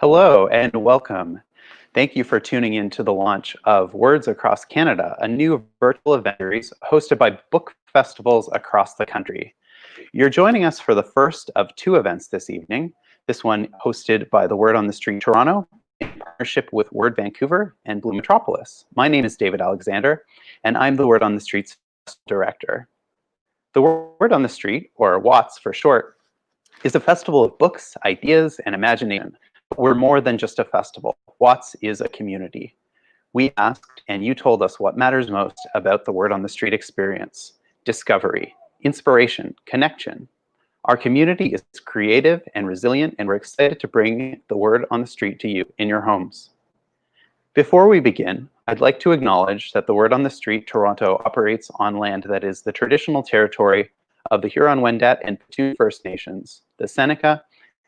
Hello and welcome. Thank you for tuning in to the launch of Words Across Canada, a new virtual event series hosted by book festivals across the country. You're joining us for the first of two events this evening, this one hosted by the Word on the Street Toronto in partnership with Word Vancouver and Blue Metropolis. My name is David Alexander, and I'm the Word on the Street's director. The Word on the Street, or WOTS for short, is a festival of books, ideas, and imagination. But we're more than just a festival. WOTS is a community. We asked, and you told us what matters most about the Word on the Street experience: discovery, inspiration, connection. Our community is creative and resilient, and we're excited to bring the Word on the Street to you in your homes. Before we begin, I'd like to acknowledge that the Word on the Street Toronto operates on land that is the traditional territory of the Huron-Wendat and Petun First Nations, the Seneca,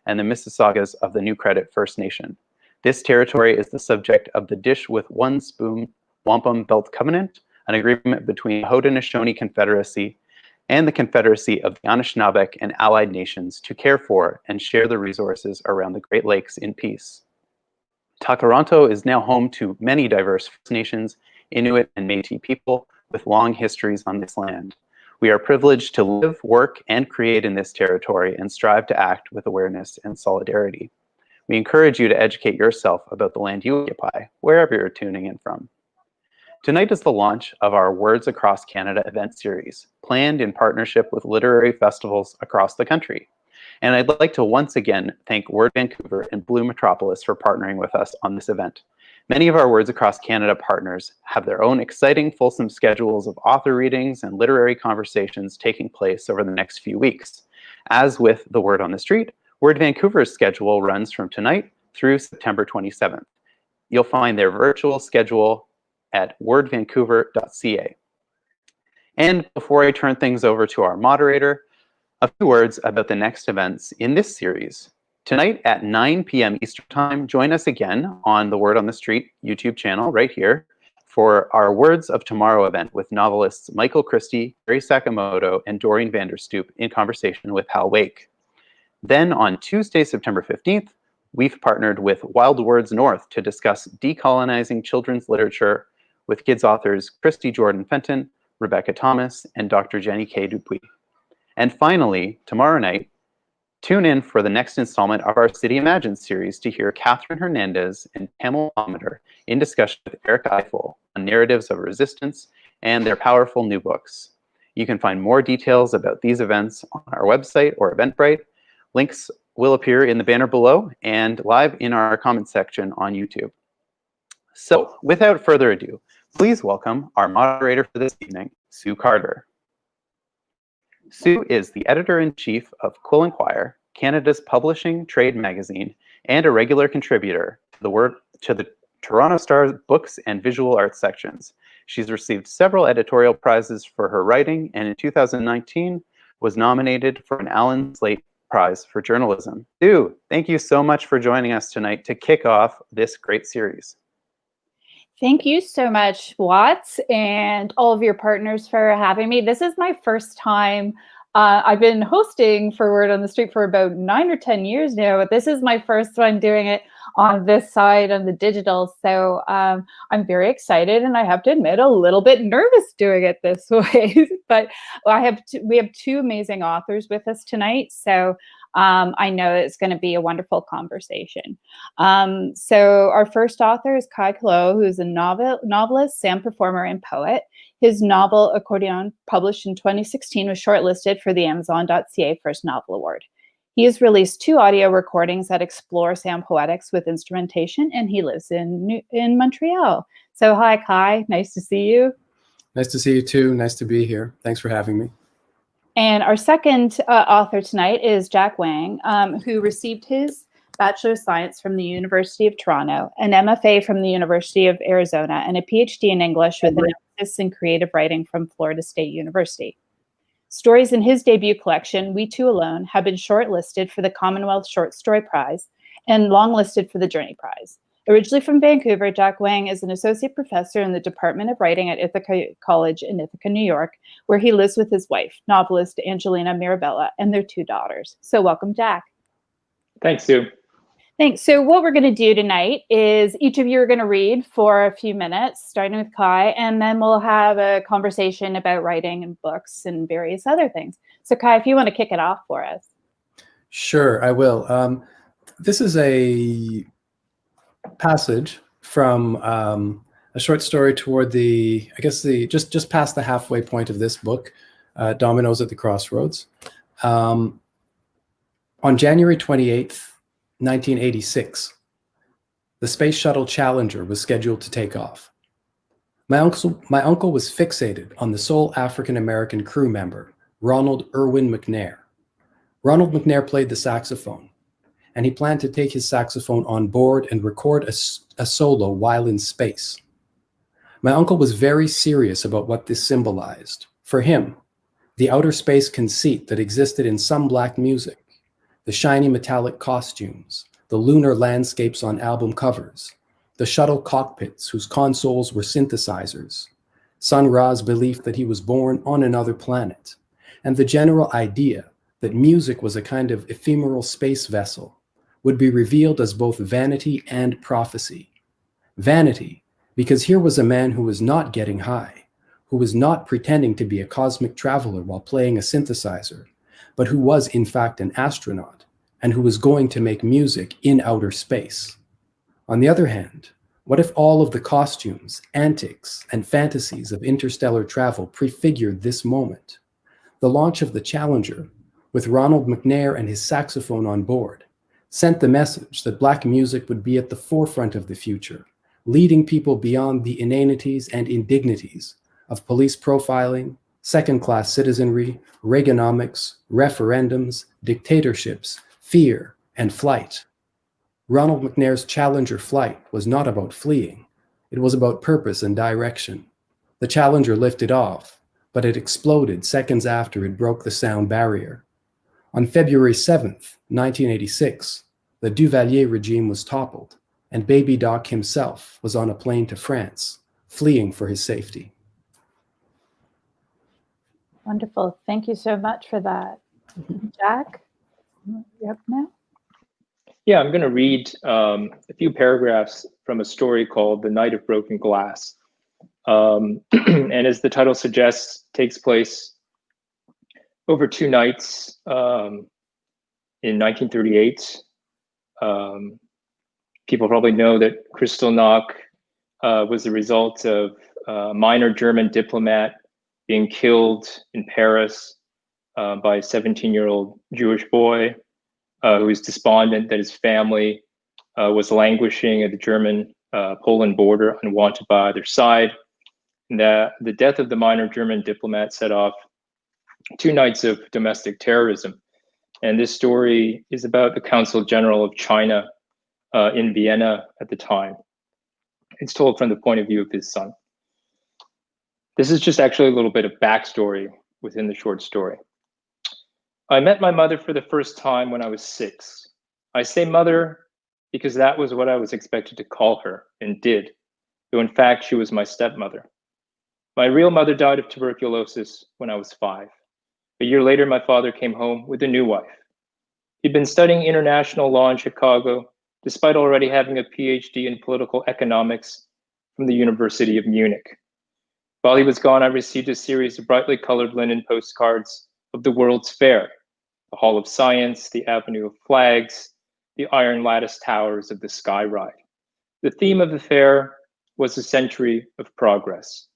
and the Mississaugas of the New Credit First Nation. This territory is the subject of the Dish with One Spoon Wampum Belt Covenant, an agreement between the Haudenosaunee Confederacy and the Confederacy of the Anishinaabeg and allied nations to care for and share the resources around the Great Lakes in peace. Toronto is now home to many diverse First Nations, Inuit, and Métis people with long histories on this land. We are privileged to live, work, and create in this territory and strive to act with awareness and solidarity. We encourage you to educate yourself about the land you occupy, wherever you're tuning in from. Tonight is the launch of our Words Across Canada event series, planned in partnership with literary festivals across the country. And I'd like to once again thank Word Vancouver and Blue Metropolis for partnering with us on this event. Many of our Words Across Canada partners have their own exciting, fulsome schedules of author readings and literary conversations taking place over the next few weeks. As with the Word on the Street, Word Vancouver's schedule runs from tonight through September 27th. You'll find their virtual schedule at wordvancouver.ca. And before I turn things over to our moderator, a few words about the next events in this series. Tonight at 9 p.m. Eastern Time, join us again on the Word on the Street YouTube channel right here for our Words of Tomorrow event with novelists Michael Christie, Gary Sakamoto, and Doreen Vanderstoop in conversation with Hal Wake. Then on Tuesday, September 15th, we've partnered with Wild Words North to discuss decolonizing children's literature with kids authors Christy Jordan Fenton, Rebecca Thomas, and Dr. Jenny K. Dupuis. And finally, tomorrow night, tune in for the next installment of our City Imagine series to hear Catherine Hernandez and Pamela Hometer in discussion with Erica Eiffel on narratives of resistance and their powerful new books. You can find more details about these events on our website or Eventbrite. Links will appear in the banner below and live in our comment section on YouTube. So, without further ado, please welcome our moderator for this evening, Sue Carter. Sue is the editor-in-chief of Quill and Choir, Canada's publishing trade magazine, and a regular contributor to the Toronto Star's books and visual arts sections. She's received several editorial prizes for her writing, and in 2019 was nominated for an Alan Slate Prize for journalism. Sue, thank you so much for joining us tonight to kick off this great series. Thank you so much, WOTS, and all of your partners for having me. This is my first time. I've been hosting for Word on the Street for about 9 or 10 years now, but this is my first one doing it on this side on the digital. So I'm very excited, and I have to admit, a little bit nervous doing it this way. But we have two amazing authors with us tonight, so I know it's going to be a wonderful conversation. So our first author is Kaikellow, who's a novelist, sound performer, and poet. His novel, Accordion, published in 2016, was shortlisted for the Amazon.ca First Novel Award. He has released 2 audio recordings that explore sound poetics with instrumentation, and he lives in Montreal. So hi, Kai. Nice to see you. Nice to see you too. Nice to be here. Thanks for having me. And our second author tonight is Jack Wang, who received his Bachelor of Science from the University of Toronto, an MFA from the University of Arizona, and a PhD in English with an emphasis in creative writing from Florida State University. Stories in his debut collection, We Two Alone, have been shortlisted for the Commonwealth Short Story Prize and longlisted for the Journey Prize. Originally from Vancouver, Jack Wang is an associate professor in the Department of Writing at Ithaca College in Ithaca, New York, where he lives with his wife, novelist Angelina Mirabella, and their 2 daughters. So welcome, Jack. Thanks, Sue. Thanks. So what we're going to do tonight is each of you are going to read for a few minutes, starting with Kaie, and then we'll have a conversation about writing and books and various other things. So Kaie, if you want to kick it off for us. Sure, I will. This is a passage from a short story toward just past the halfway point of this book, Dominoes at the Crossroads. On January 28th, 1986, the Space Shuttle Challenger was scheduled to take off. My uncle was fixated on the sole African-American crew member, Ronald Irwin McNair. Ronald McNair played the saxophone, and he planned to take his saxophone on board and record a solo while in space. My uncle was very serious about what this symbolized. For him, the outer space conceit that existed in some Black music, the shiny metallic costumes, the lunar landscapes on album covers, the shuttle cockpits whose consoles were synthesizers, Sun Ra's belief that he was born on another planet, and the general idea that music was a kind of ephemeral space vessel would be revealed as both vanity and prophecy. Vanity, because here was a man who was not getting high, who was not pretending to be a cosmic traveler while playing a synthesizer, but who was in fact an astronaut, and who was going to make music in outer space. On the other hand, what if all of the costumes, antics, and fantasies of interstellar travel prefigured this moment? The launch of the Challenger, with Ronald McNair and his saxophone on board, sent the message that Black music would be at the forefront of the future, leading people beyond the inanities and indignities of police profiling, second-class citizenry, Reaganomics, referendums, dictatorships, fear, and flight. Ronald McNair's Challenger flight was not about fleeing. It was about purpose and direction. The Challenger lifted off, but it exploded seconds after it broke the sound barrier. On February 7th, 1986, the Duvalier regime was toppled, and Baby Doc himself was on a plane to France, fleeing for his safety. Wonderful. Thank you so much for that. Jack, you up now? Yeah, I'm going to read a few paragraphs from a story called The Night of Broken Glass. And as the title suggests, takes place over 2 nights in 1938. People probably know that Kristallnacht was the result of a minor German diplomat being killed in Paris by a 17-year-old Jewish boy who was despondent that his family was languishing at the German-Poland border, unwanted by either side. And the death of the minor German diplomat set off 2 nights of domestic terrorism. And this story is about the Consul General of China in Vienna at the time. It's told from the point of view of his son. This is just actually a little bit of backstory within the short story. I met my mother for the first time when I was 6. I say mother because that was what I was expected to call her, and did, though in fact she was my stepmother. My real mother died of tuberculosis when I was 5. A year later, my father came home with a new wife. He'd been studying international law in Chicago, despite already having a PhD in political economics from the University of Munich. While he was gone, I received a series of brightly colored linen postcards of the World's Fair, the Hall of Science, the Avenue of Flags, the iron lattice towers of the Sky Ride. The theme of the fair was a century of progress.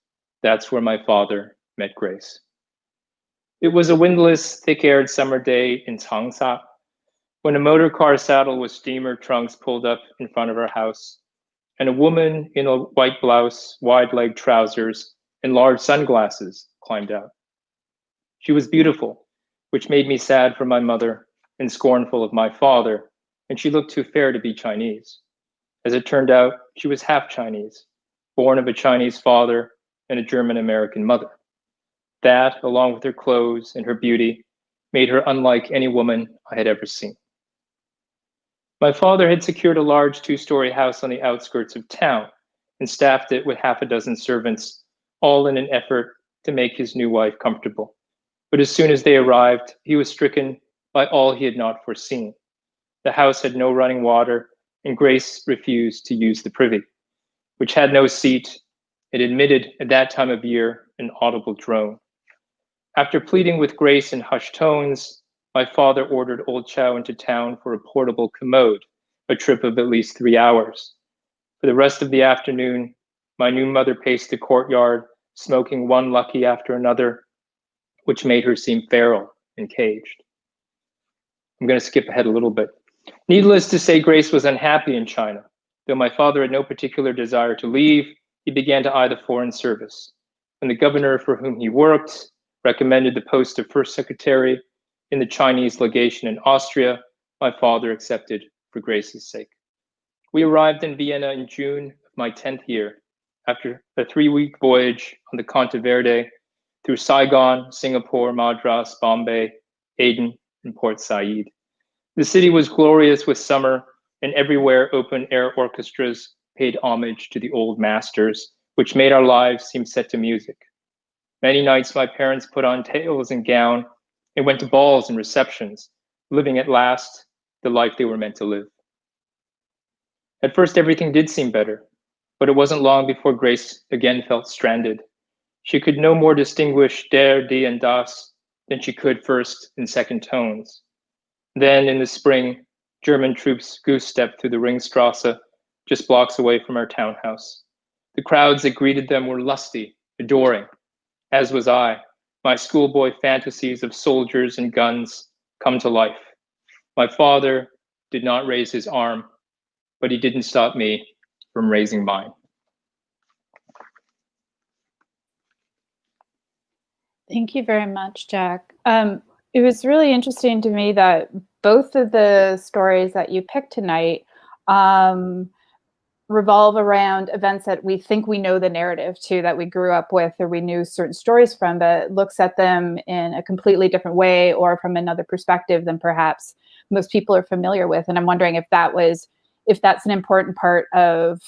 That's where my father met Grace. It was a windless, thick-aired summer day in Changsha, when a motor car saddle with steamer trunks pulled up in front of our house, and a woman in a white blouse, wide-legged trousers, and large sunglasses climbed out. She was beautiful, which made me sad for my mother and scornful of my father, and she looked too fair to be Chinese. As it turned out, she was half Chinese, born of a Chinese father and a German-American mother. That, along with her clothes and her beauty, made her unlike any woman I had ever seen. My father had secured a large 2-story house on the outskirts of town and staffed it with half a dozen servants, all in an effort to make his new wife comfortable. But as soon as they arrived, he was stricken by all he had not foreseen. The house had no running water and Grace refused to use the privy, which had no seat. It admitted at that time of year an audible drone. After pleading with Grace in hushed tones, my father ordered old Chow into town for a portable commode, a trip of at least 3 hours. For the rest of the afternoon, my new mother paced the courtyard, smoking one lucky after another, which made her seem feral and caged. I'm going to skip ahead a little bit. Needless to say, Grace was unhappy in China. Though my father had no particular desire to leave, he began to eye the foreign service. When the governor for whom he worked recommended the post of first secretary in the Chinese legation in Austria, my father accepted for Grace's sake. We arrived in Vienna in June of my 10th year, after a 3-week voyage on the Conte Verde through Saigon, Singapore, Madras, Bombay, Aden, and Port Said. The city was glorious with summer, and everywhere open-air orchestras paid homage to the old masters, which made our lives seem set to music. Many nights my parents put on tails and gown and went to balls and receptions, living at last the life they were meant to live. At first, everything did seem better, but it wasn't long before Grace again felt stranded. She could no more distinguish der, die, and das than she could first and second tones. Then, in the spring, German troops goose-stepped through the Ringstrasse, just blocks away from our townhouse. The crowds that greeted them were lusty, adoring, as was I, my schoolboy fantasies of soldiers and guns come to life. My father did not raise his arm, but he didn't stop me from raising mine. Thank you very much, Jack. It was really interesting to me that both of the stories that you picked tonight revolve around events that we think we know the narrative to, that we grew up with or we knew certain stories from, but looks at them in a completely different way or from another perspective than perhaps most people are familiar with. And I'm wondering if that's an important part of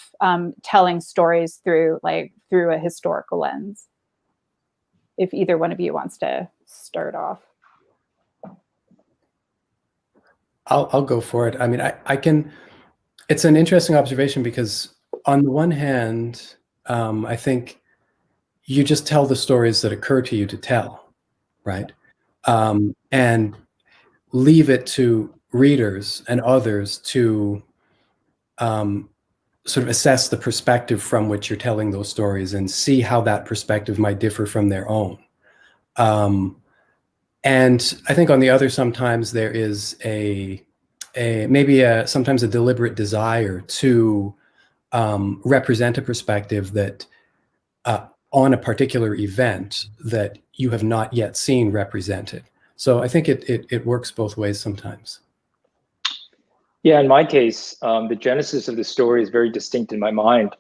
telling stories through a historical lens. If either one of you wants to start off. I'll go for it. I mean, I can, it's an interesting observation because on the one hand, I think you just tell the stories that occur to you to tell, right? And leave it to readers and others to sort of assess the perspective from which you're telling those stories and see how that perspective might differ from their own. And I think on the other, sometimes there is sometimes a deliberate desire to represent a perspective that on a particular event that you have not yet seen represented. So I think it works both ways sometimes. Yeah, in my case, the genesis of the story is very distinct in my mind.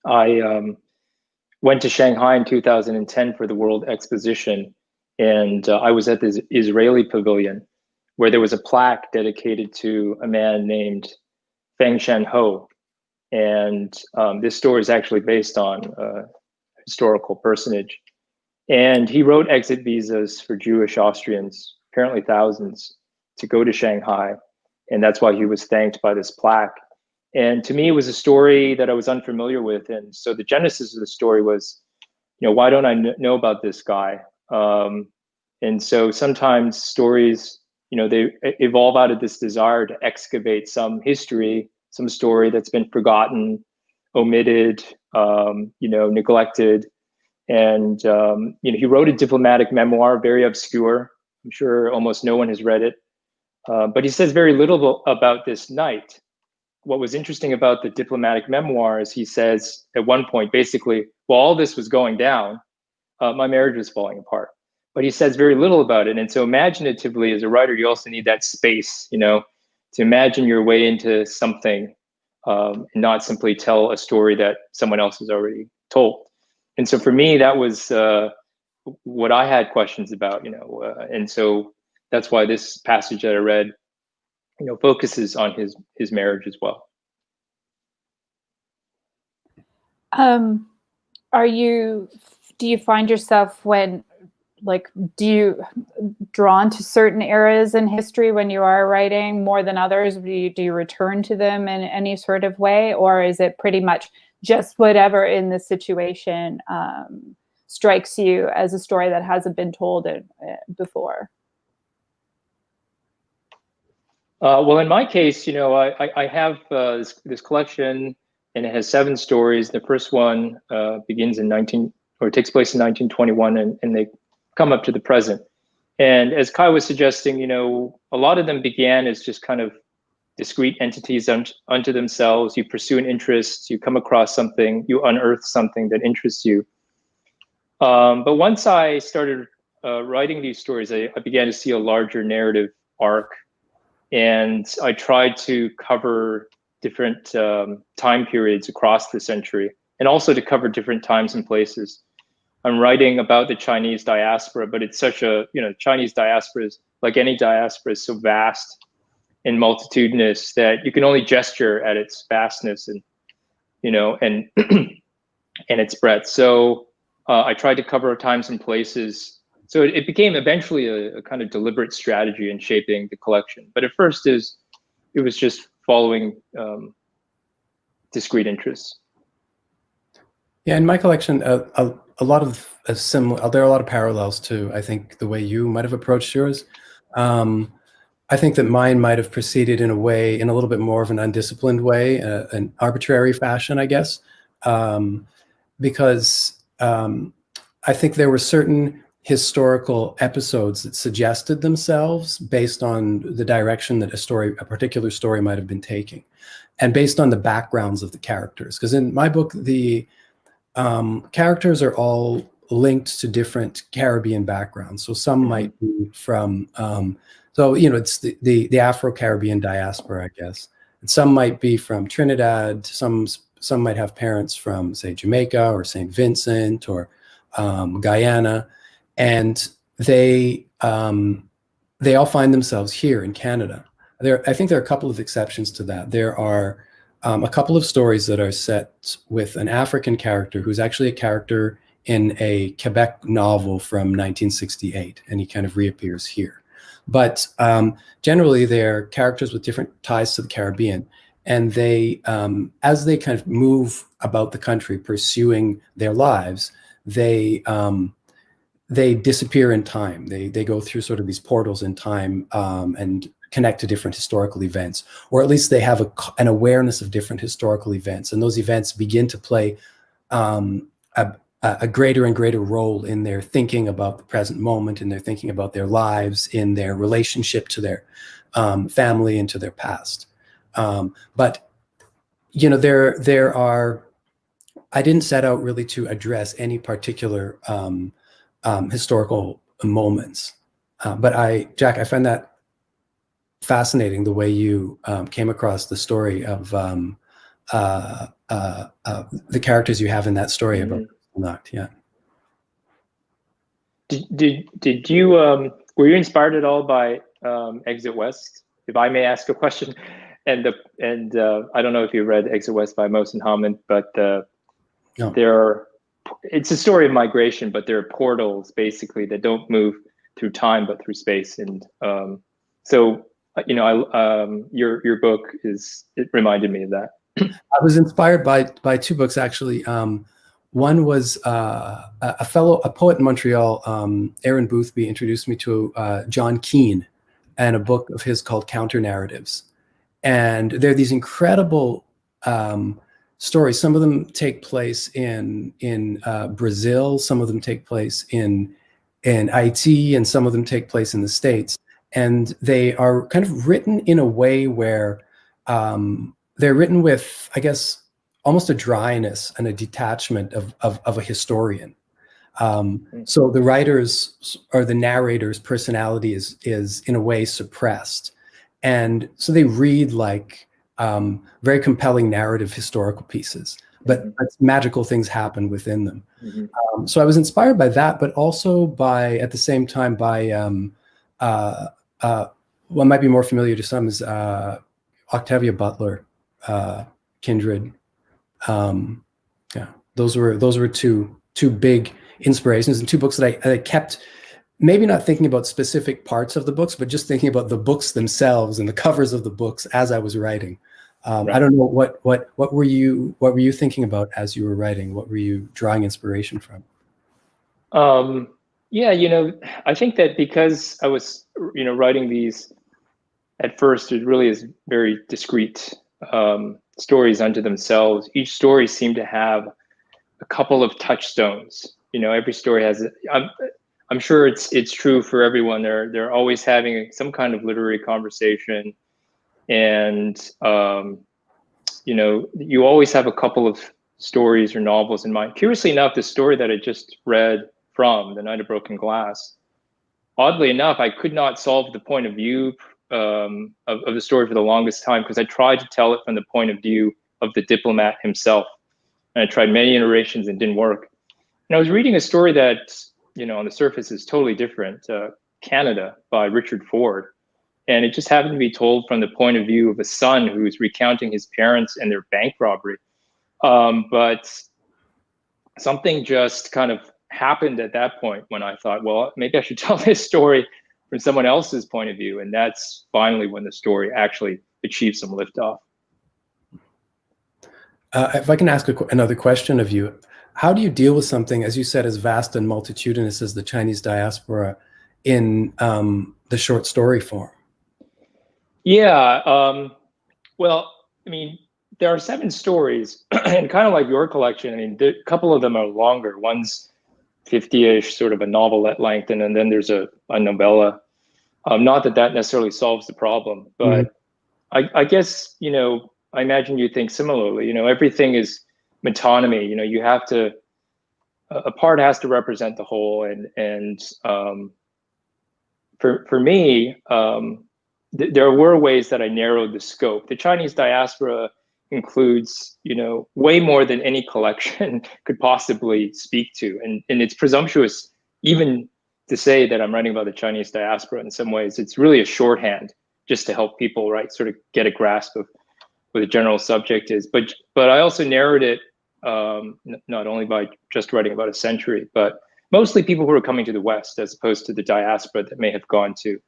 I went to Shanghai in 2010 for the World Exposition, and I was at this Israeli pavilion where there was a plaque dedicated to a man named Feng Shanho. And this story is actually based on a historical personage. And he wrote exit visas for Jewish Austrians, apparently thousands, to go to Shanghai. And that's why he was thanked by this plaque. And to me, it was a story that I was unfamiliar with. And so the genesis of the story was, why don't I know about this guy? And so sometimes stories, they evolve out of this desire to excavate some history, some story that's been forgotten, omitted, neglected. And, he wrote a diplomatic memoir, very obscure. I'm sure almost no one has read it. But he says very little about this night. What was interesting about the diplomatic memoir is he says at one point, basically, while all this was going down, my marriage was falling apart. But he says very little about it. And so imaginatively, as a writer, you also need that space, to imagine your way into something and not simply tell a story that someone else has already told. And so for me, that was what I had questions about, and so that's why this passage that I read, focuses on his marriage as well. Do you find yourself when like, do you drawn to certain eras in history when you are writing more than others? Do you return to them in any sort of way, or is it pretty much just whatever in the situation strikes you as a story that hasn't been told before? Well, in my case, you know, I have this collection, and it has 7 stories. The first one begins in takes place in 1921, and they come up to the present. And as Kai was suggesting, you know, a lot of them began as just kind of discrete entities unto themselves. You pursue an interest, you come across something, you unearth something that interests you. But once I started writing these stories, I began to see a larger narrative arc. And I tried to cover different time periods across the century, and also to cover different times and places. I'm writing about the Chinese diaspora, but it's such a, you know, Chinese diaspora is, like any diaspora, is so vast and multitudinous that you can only gesture at its vastness and, you know, and and its breadth. So I tried to cover times and places. So it became eventually a kind of deliberate strategy in shaping the collection. But at first it was just following discrete interests. Yeah, in my collection, a lot of similar. There are a lot of parallels to, I think, the way you might have approached yours. I think that mine might have proceeded in a little bit more of an undisciplined way, an arbitrary fashion, I guess, because I think there were certain historical episodes that suggested themselves based on the direction that a particular story might have been taking, and based on the backgrounds of the characters. Because in my book, the characters are all linked to different Caribbean backgrounds. So some might be from, so, you know, it's the Afro-Caribbean diaspora, I guess. And some might be from Trinidad. Some might have parents from, say, Jamaica or St. Vincent or Guyana. And they all find themselves here in Canada. I think there are a couple of exceptions to that. There are a couple of stories that are set with an African character who's actually a character in a Quebec novel from 1968, and he kind of reappears here. But generally, they're characters with different ties to the Caribbean, and they, as they kind of move about the country pursuing their lives, they disappear in time. They go through sort of these portals in time and connect to different historical events, or at least they have an awareness of different historical events, and those events begin to play a greater and greater role in their thinking about the present moment, in their thinking about their lives, in their relationship to their family and to their past. But, you know, there are, I didn't set out really to address any particular historical moments. But Jack, I find that fascinating, the way you came across the story of the characters you have in that story about Nacht. Yeah. Did you were you inspired at all by Exit West? If I may ask a question, and I don't know if you read Exit West by Mohsen Hamid, but no. It's a story of migration, but there are portals basically that don't move through time but through space, and so, you know, your book it reminded me of that. I was inspired by 2 books actually. One was a poet in Montreal, Aaron Boothby, introduced me to John Keane and a book of his called Counter Narratives, and they're these incredible stories. Some of them take place in Brazil, some of them take place in Haiti, and some of them take place in the States. And they are kind of written in a way where they're written with, I guess, almost a dryness and a detachment of a historian. So the writers or the narrator's personality is in a way suppressed. And so they read like very compelling narrative historical pieces, but magical things happen within them. So I was inspired by that, but also by, at the same time, by what might be more familiar to some is Octavia Butler, Kindred. Yeah, those were two big inspirations, and 2 books that I kept maybe not thinking about specific parts of the books, but just thinking about the books themselves and the covers of the books as I was writing. Right. I don't know what were you thinking about as you were writing? What were you drawing inspiration from? Yeah, I think that because I was, writing these at first, it really is very discrete stories unto themselves. Each story seemed to have a couple of touchstones. Every story has. I'm sure it's true for everyone. They're always having some kind of literary conversation, and you always have a couple of stories or novels in mind. Curiously enough, the story that I just read from The Night of Broken Glass, oddly enough, I could not solve the point of view of the story for the longest time, because I tried to tell it from the point of view of the diplomat himself. And I tried many iterations and didn't work. And I was reading a story that, on the surface is totally different, Canada by Richard Ford. And it just happened to be told from the point of view of a son who's recounting his parents and their bank robbery. But something just kind of happened at that point when I thought, well, maybe I should tell this story from someone else's point of view. And that's finally when the story actually achieved some liftoff. If I can ask another question of you, how do you deal with something, as you said, as vast and multitudinous as the Chinese diaspora in the short story form? Yeah, well, there are 7 stories, and kind of like your collection, a couple of them are longer. One's 50-ish, sort of a novelette length, and then there's a novella. Not that necessarily solves the problem, but I guess, I imagine you think similarly. Everything is metonymy. You have to, a part has to represent the whole, and for me, there were ways that I narrowed the scope. The Chinese diaspora includes, way more than any collection could possibly speak to. And it's presumptuous even to say that I'm writing about the Chinese diaspora in some ways. It's really a shorthand just to help people, right, sort of get a grasp of what the general subject is. But I also narrowed it not only by just writing about a century, but mostly people who are coming to the West, as opposed to the diaspora that may have gone to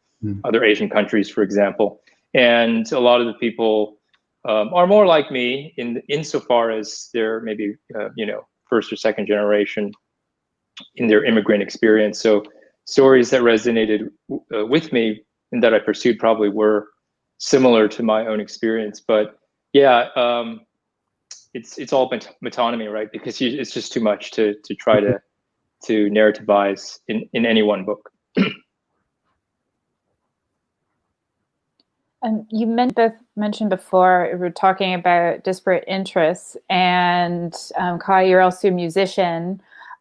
other Asian countries, for example. And a lot of the people are more like me insofar as they're maybe first or second generation in their immigrant experience. So stories that resonated with me and that I pursued probably were similar to my own experience. But yeah, it's all metonymy, right? Because it's just too much to try to narrativize in any one book. And you mentioned before, we were talking about disparate interests, and Kaie, you're also a musician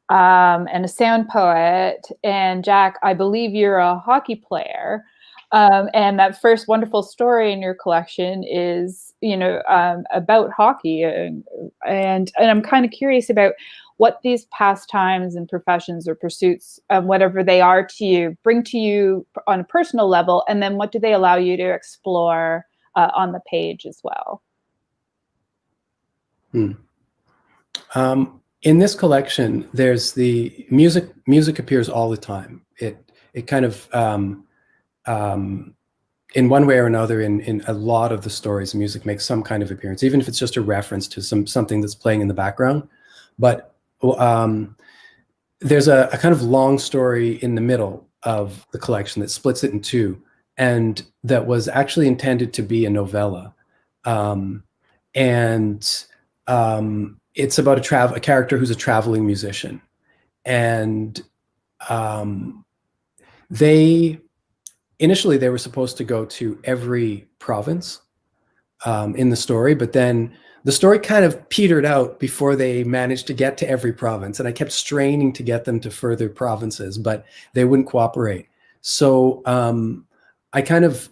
and a sound poet, and Jack, I believe you're a hockey player, and that first wonderful story in your collection is, about hockey, and I'm kind of curious about what these pastimes and professions or pursuits, whatever they are to you, bring to you on a personal level, and then what do they allow you to explore on the page as well? In this collection, there's the music. Music appears all the time. It kind of in one way or another, in a lot of the stories, music makes some kind of appearance, even if it's just a reference to something that's playing in the background. But there's a kind of long story in the middle of the collection that splits it in two, and that was actually intended to be a novella. It's about a character who's a traveling musician, and initially they were supposed to go to every province in the story, but then the story kind of petered out before they managed to get to every province, and I kept straining to get them to further provinces, but they wouldn't cooperate. So I kind of,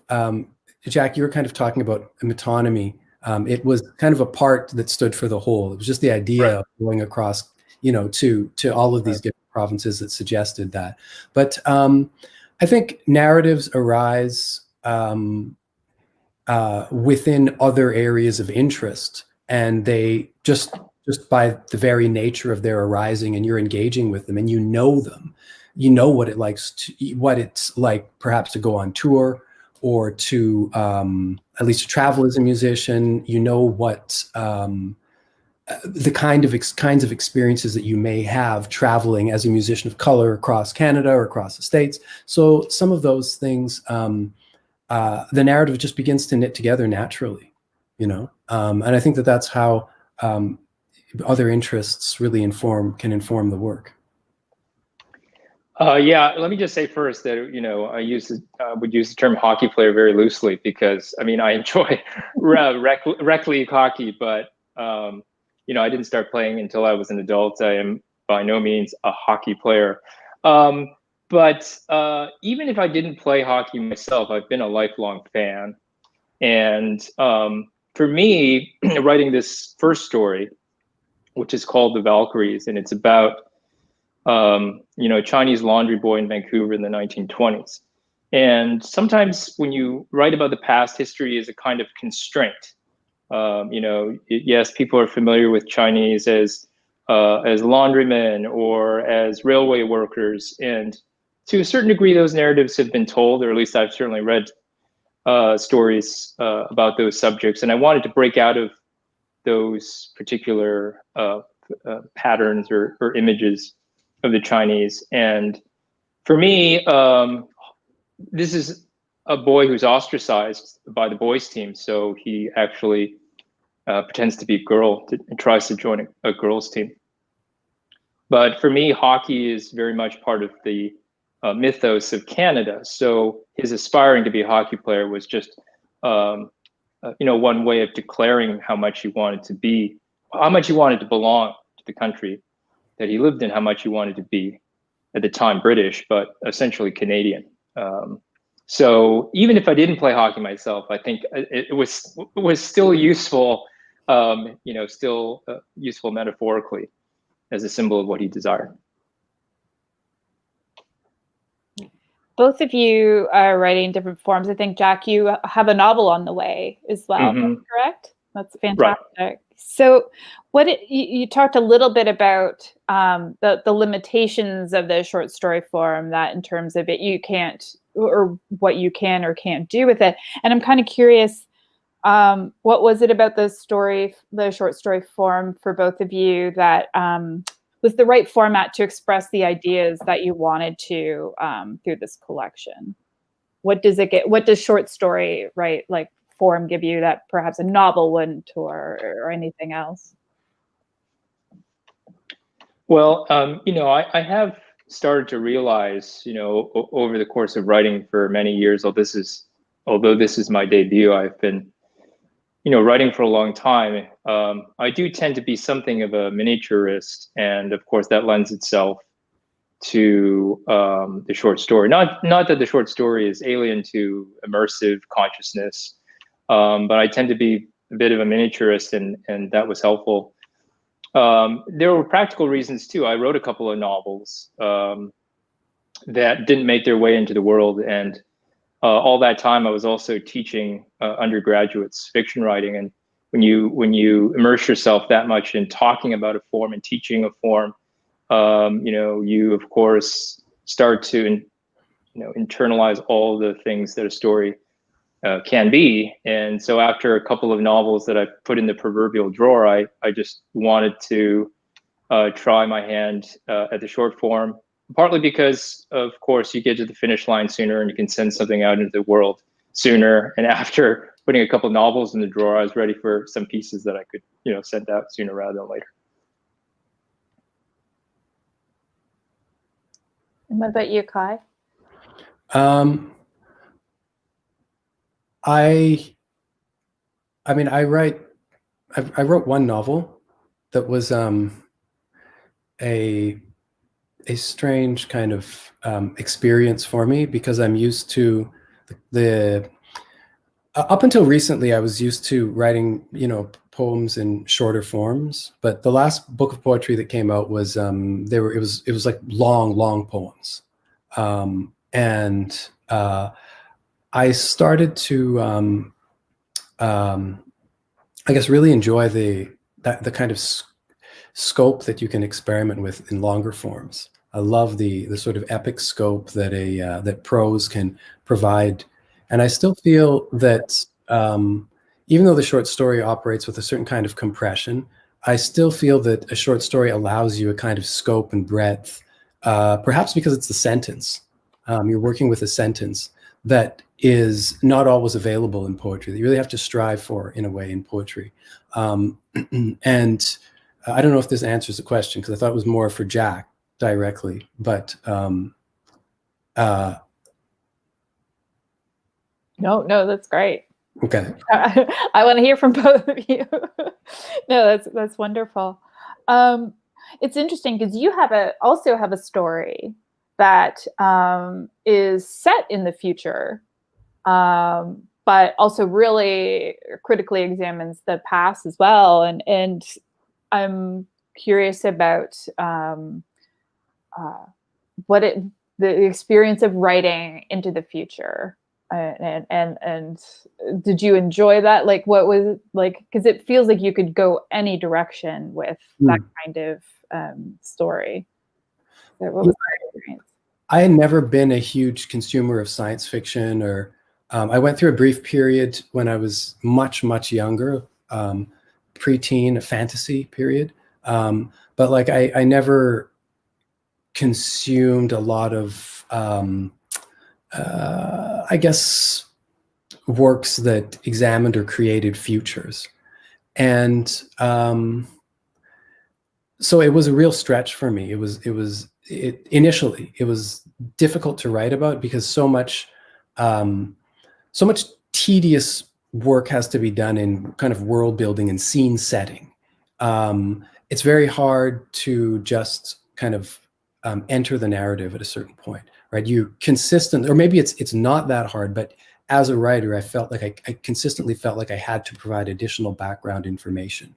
Jack, you were kind of talking about metonymy. It was kind of a part that stood for the whole. It was just the idea of going across, to all of these different provinces that suggested that. But I think narratives arise within other areas of interest, and they just by the very nature of their arising, and you're engaging with them and you know them, you know what what it's like perhaps to go on tour, or to at least to travel as a musician. You know what the kinds of experiences that you may have traveling as a musician of color across Canada or across the States. So some of those things, the narrative just begins to knit together naturally, you know. And I think that that's how other interests really can inform the work. Yeah, let me just say first that, you know, I would use the term hockey player very loosely, because I mean, I enjoy rec league hockey, but you know, I didn't start playing until I was an adult. I am by no means a hockey player. But even if I didn't play hockey myself, I've been a lifelong fan. And for me, writing this first story, which is called The Valkyries, and it's about you know, a Chinese laundry boy in Vancouver in the 1920s. And sometimes when you write about the past, history is a kind of constraint. You know, yes, people are familiar with Chinese as laundrymen or as railway workers, and to a certain degree, those narratives have been told, or at least I've certainly read stories about those subjects. And I wanted to break out of those particular patterns or images of the Chinese. And for me, this is a boy who's ostracized by the boys team. So he actually pretends to be a girl and tries to join a girls team. But for me, hockey is very much part of the mythos of Canada. So his aspiring to be a hockey player was just, you know, one way of declaring how much he wanted to be, how much he wanted to belong to the country that he lived in, how much he wanted to be, at the time, British, but essentially Canadian. So even if I didn't play hockey myself, I think it was still useful, you know, still useful metaphorically as a symbol of what he desired. Both of you are writing different forms. I think, Jack, you have a novel on the way as well, that's correct? That's fantastic. Right. So you talked a little bit about the limitations of the short story form, that in terms of it, you can't, or what you can or can't do with it. And I'm kind of curious, what was it about the short story form for both of you that was the right format to express the ideas that you wanted to through this collection? What does short story, right, like form give you that perhaps a novel wouldn't, or anything else? Well, you know, I have started to realize, you know, over the course of writing for many years, although this is my debut, I've been, you know, writing for a long time. I do tend to be something of a miniaturist, and of course that lends itself to the short story. Not that the short story is alien to immersive consciousness, but I tend to be a bit of a miniaturist, and that was helpful. There were practical reasons too. I wrote a couple of novels that didn't make their way into the world, and all that time I was also teaching undergraduates fiction writing. And when you immerse yourself that much in talking about a form and teaching a form, you know, you of course start to internalize all the things that a story can be. And so after a couple of novels that I put in the proverbial drawer, I just wanted to try my hand at the short form, partly because, of course, you get to the finish line sooner and you can send something out into the world sooner. And after putting a couple of novels in the drawer, I was ready for some pieces that I could, you know, send out sooner rather than later. And what about you, Kai? I mean, I wrote one novel that was a strange kind of experience for me, because I'm used to up until recently, I was used to writing, you know, poems in shorter forms. But the last book of poetry that came out was it was like long poems, and I started to I guess really enjoy the kind of scope that you can experiment with in longer forms. I love the sort of epic scope that that prose can provide, and I still feel that even though the short story operates with a certain kind of compression, I still feel that a short story allows you a kind of scope and breadth, perhaps because it's the sentence. You're working with a sentence that is not always available in poetry, that you really have to strive for in a way in poetry. And I don't know if this answers the question, because I thought it was more for Jack directly, but No, that's great. okay. I want to hear from both of you. No, that's wonderful. It's interesting because you also have a story that is set in the future, but also really critically examines the past as well. And I'm curious about the experience of writing into the future. And did you enjoy that? Like, what was it like? Because it feels like you could go any direction with that kind of story. So what was that experience? I had never been a huge consumer of science fiction, or I went through a brief period when I was much younger, preteen, a fantasy period. But like I never consumed a lot of I guess works that examined or created futures. And so it was a real stretch for me. Initially it was difficult to write about, because so much tedious work has to be done in kind of world building and scene setting. It's very hard to just kind of enter the narrative at a certain point, right? You consistent, or maybe it's not that hard, but as a writer, I felt like I consistently felt like I had to provide additional background information.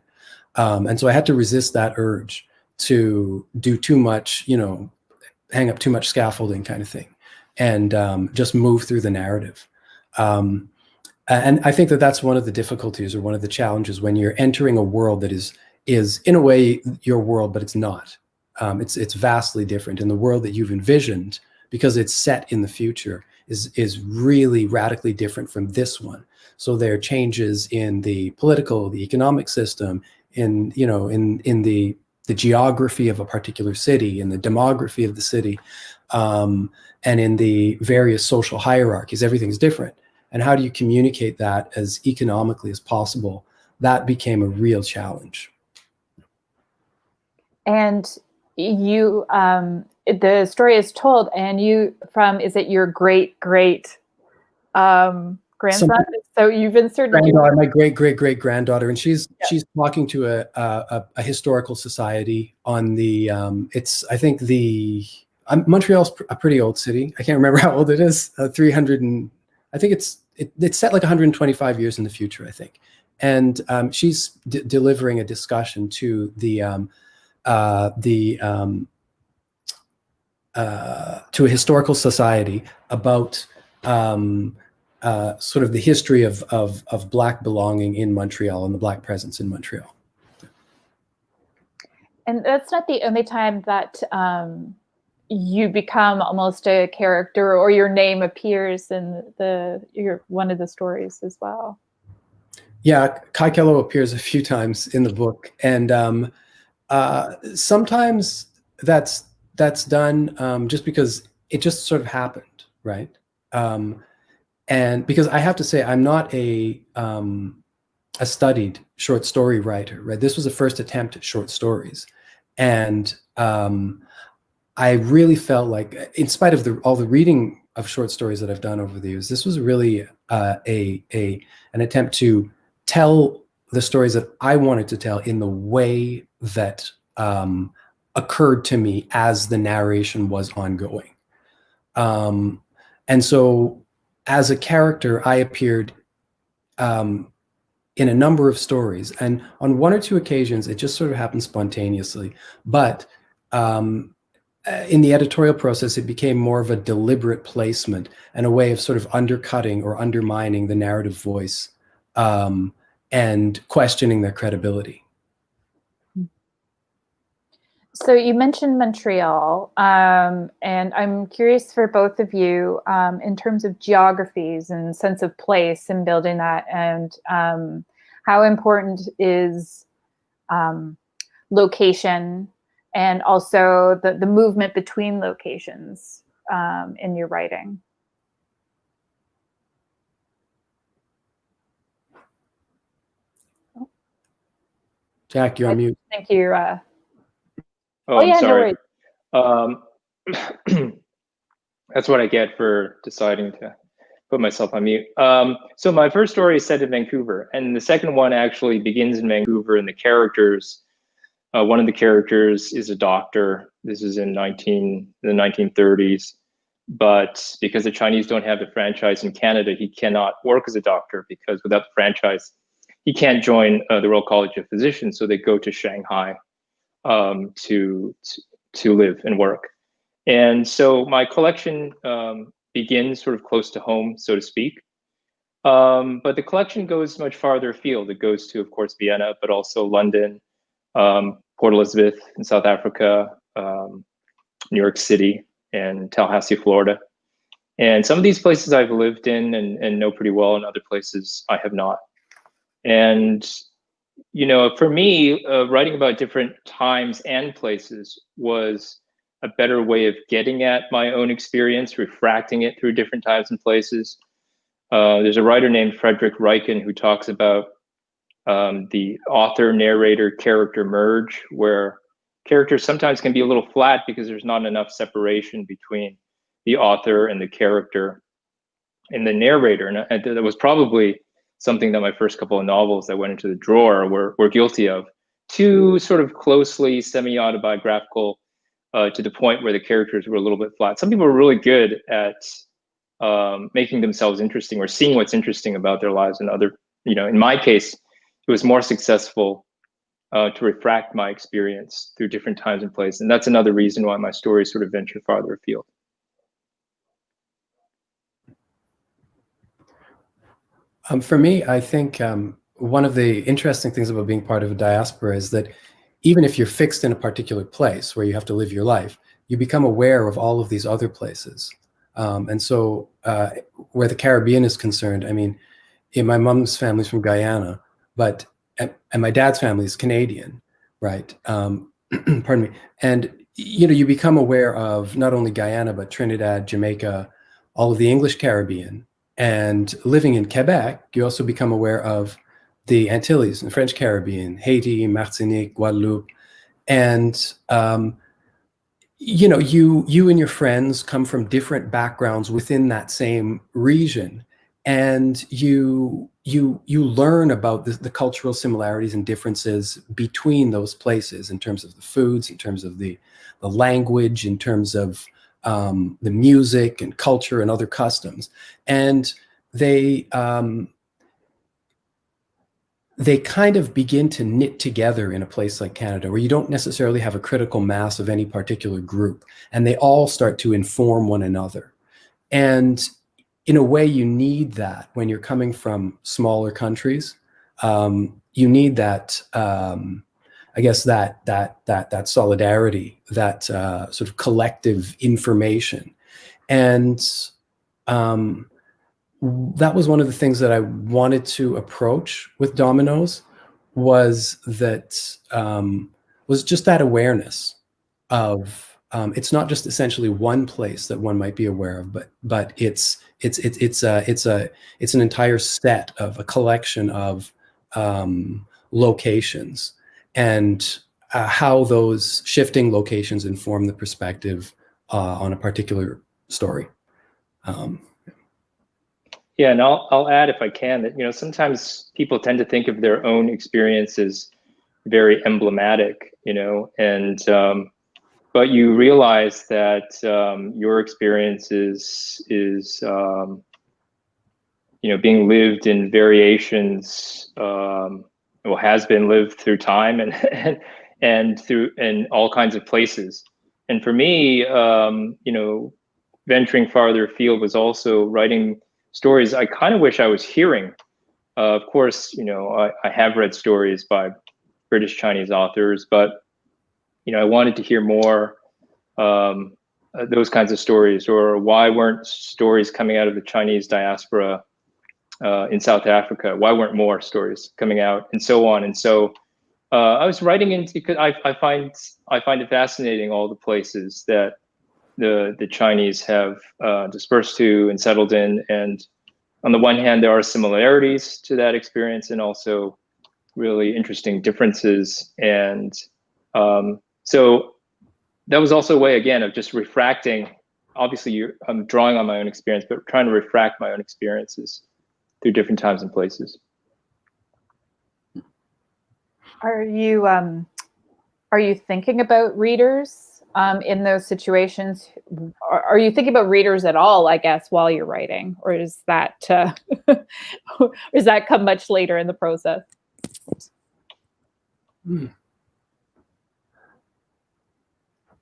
And so I had to resist that urge to do too much, hang up too much scaffolding kind of thing, and just move through the narrative. And I think that that's one of the difficulties, or one of the challenges, when you're entering a world that is in a way your world, but it's not. It's vastly different. And the world that you've envisioned, because it's set in the future, is really radically different from this one. So there are changes in the political, the economic system, in the geography of a particular city, in the demography of the city, and in the various social hierarchies. Everything's different. And how do you communicate that as economically as possible? That became a real challenge. And you, the story is told, and is it your great grandson? So you've inserted my great granddaughter, and she's talking to a historical society on the I think Montreal's a pretty old city. I can't remember how old it is. 300 and I think it's set like 125 years in the future, I think. And she's delivering a discussion to to a historical society about sort of the history of Black belonging in Montreal and the Black presence in Montreal. And that's not the only time that you become almost a character, or your name appears in one of the stories as well. Yeah, Kaikellow appears a few times in the book, and sometimes that's done just because it just sort of happened, right? And because I have to say, I'm not a studied short story writer, right? This was the first attempt at short stories, and I really felt like, in spite of all the reading of short stories that I've done over the years, this was really an attempt to tell the stories that I wanted to tell in the way that occurred to me as the narration was ongoing. And so, as a character, I appeared in a number of stories, and on one or two occasions, it just sort of happened spontaneously. But in the editorial process, it became more of a deliberate placement and a way of sort of undercutting or undermining the narrative voice and questioning their credibility. So you mentioned Montreal, and I'm curious for both of you in terms of geographies and sense of place and building that, and how important is location and also the movement between locations in your writing. Jack, you're on mute. Thank you. Oh, I'm yeah, sorry. No worries. That's what I get for deciding to put myself on mute. So my first story is set in Vancouver, and the second one actually begins in Vancouver, and the characters, one of the characters is a doctor. This is in the 1930s, but because the Chinese don't have the franchise in Canada, he cannot work as a doctor, because without the franchise, he can't join the Royal College of Physicians, so they go to Shanghai to live and work. And so my collection begins sort of close to home, so to speak. But the collection goes much farther afield. It goes to, of course, Vienna, but also London, Port Elizabeth in South Africa, New York City, and Tallahassee, Florida. And some of these places I've lived in and know pretty well, and other places I have not. And, you know, for me, writing about different times and places was a better way of getting at my own experience, refracting it through different times and places. There's a writer named Frederick Reichen who talks about the author-narrator character merge, where characters sometimes can be a little flat because there's not enough separation between the author and the character and the narrator. And that was probably something that my first couple of novels that went into the drawer were guilty of. Too sort of closely semi-autobiographical to the point where the characters were a little bit flat. Some people were really good at making themselves interesting or seeing what's interesting about their lives, and other, you know, in my case, it was more successful to refract my experience through different times and places. And that's another reason why my stories sort of venture farther afield. For me, I think one of the interesting things about being part of a diaspora is that even if you're fixed in a particular place where you have to live your life, you become aware of all of these other places. And so where the Caribbean is concerned, I mean, my mom's family's from Guyana, but and my dad's family is Canadian, right? Pardon me. And you know, you become aware of not only Guyana, but Trinidad, Jamaica, all of the English Caribbean. And living in Quebec, you also become aware of the Antilles and French Caribbean, Haiti, Martinique, Guadeloupe. And you know, you and your friends come from different backgrounds within that same region, and you learn about the cultural similarities and differences between those places in terms of the foods, in terms of the language, in terms of the music and culture and other customs. And they kind of begin to knit together in a place like Canada, where you don't necessarily have a critical mass of any particular group, and they all start to inform one another. And in a way, you need that when you're coming from smaller countries. You need that, I guess, that solidarity, that sort of collective information. And that was one of the things that I wanted to approach with Dominoes, was that was just that awareness of it's not just essentially one place that one might be aware of, but it's an entire set of a collection of locations, and how those shifting locations inform the perspective on a particular story. Yeah, and I'll add, if I can, that, you know, sometimes people tend to think of their own experiences very emblematic, you know, and but you realize that your experience is you know, being lived in variations, well, has been lived through time and through in all kinds of places. And for me, you know, venturing farther afield was also writing stories I kind of wish I was hearing. Of course, you know, I have read stories by British Chinese authors, but I wanted to hear more those kinds of stories, or why weren't stories coming out of the Chinese diaspora in South Africa? Why weren't more stories coming out, and so on? And so I was writing into, because I find it fascinating, all the places that the Chinese have dispersed to and settled in. And on the one hand, there are similarities to that experience, and also really interesting differences. And so that was also a way, again, of just refracting. Obviously, I'm drawing on my own experience, but trying to refract my own experiences through different times and places. Are you thinking about readers in those situations? Are you thinking about readers at all, I guess, while you're writing, or is that or does that come much later in the process?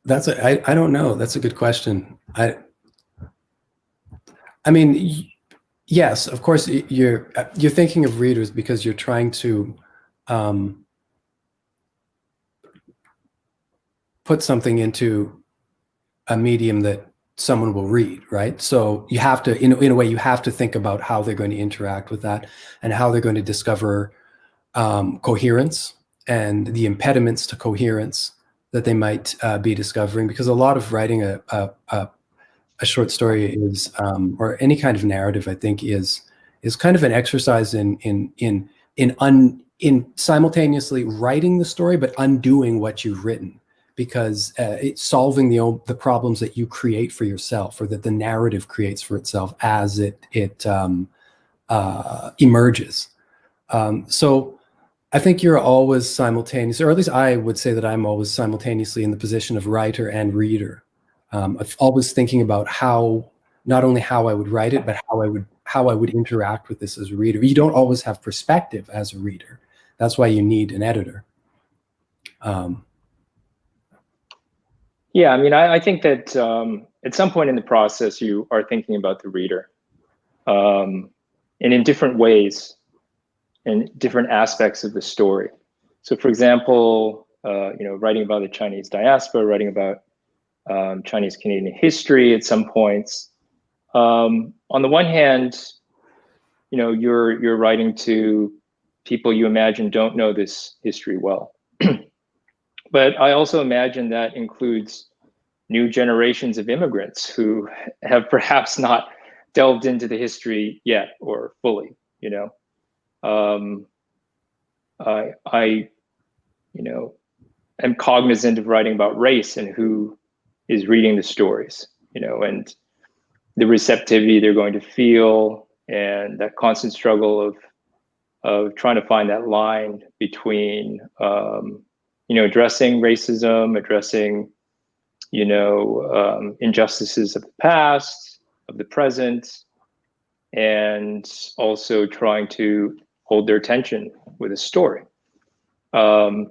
I don't know. That's a good question. I mean, yes, of course, you're thinking of readers because you're trying to put something into a medium that someone will read, right? So you have to, in a way, you have to think about how they're going to interact with that, and how they're going to discover coherence and the impediments to coherence that they might be discovering. Because a lot of writing a short story is, or any kind of narrative, I think, is kind of an exercise in simultaneously writing the story but undoing what you've written, because it's solving the problems that you create for yourself, or that the narrative creates for itself as it emerges. So I think you're always simultaneous, or at least I would say that I'm always simultaneously in the position of writer and reader. I'm always thinking about not only how I would write it, but how I would interact with this as a reader. You don't always have perspective as a reader. That's why you need an editor. Yeah, I mean, I think that at some point in the process, you are thinking about the reader, and in different ways, and different aspects of the story. So, for example, writing about the Chinese diaspora, writing about Chinese Canadian history at some points. On the one hand, you're writing to people you imagine don't know this history well. But I also imagine that includes new generations of immigrants who have perhaps not delved into the history yet, or fully. I am cognizant of writing about race and who is reading the stories, and the receptivity they're going to feel, and that constant struggle of trying to find that line between addressing racism, addressing injustices of the past, of the present, and also trying to hold their attention with a story. And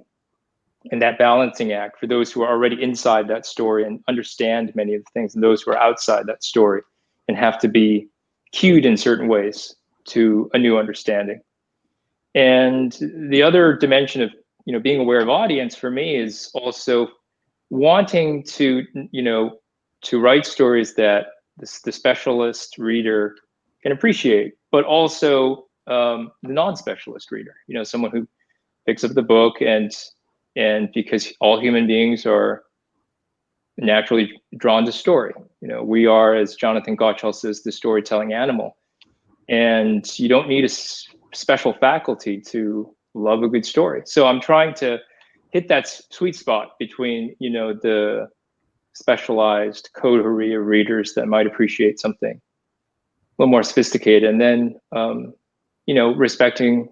that balancing act for those who are already inside that story and understand many of the things, and those who are outside that story and have to be cued in certain ways to a new understanding. And the other dimension of being aware of audience for me is also wanting to write stories that the specialist reader can appreciate, but also the non-specialist reader, someone who picks up the book and because all human beings are naturally drawn to story. We are, as Jonathan Gottschall says, the storytelling animal. And you don't need a special faculty to love a good story. So I'm trying to hit that sweet spot between, the specialized coterie of readers that might appreciate something a little more sophisticated, and then, respecting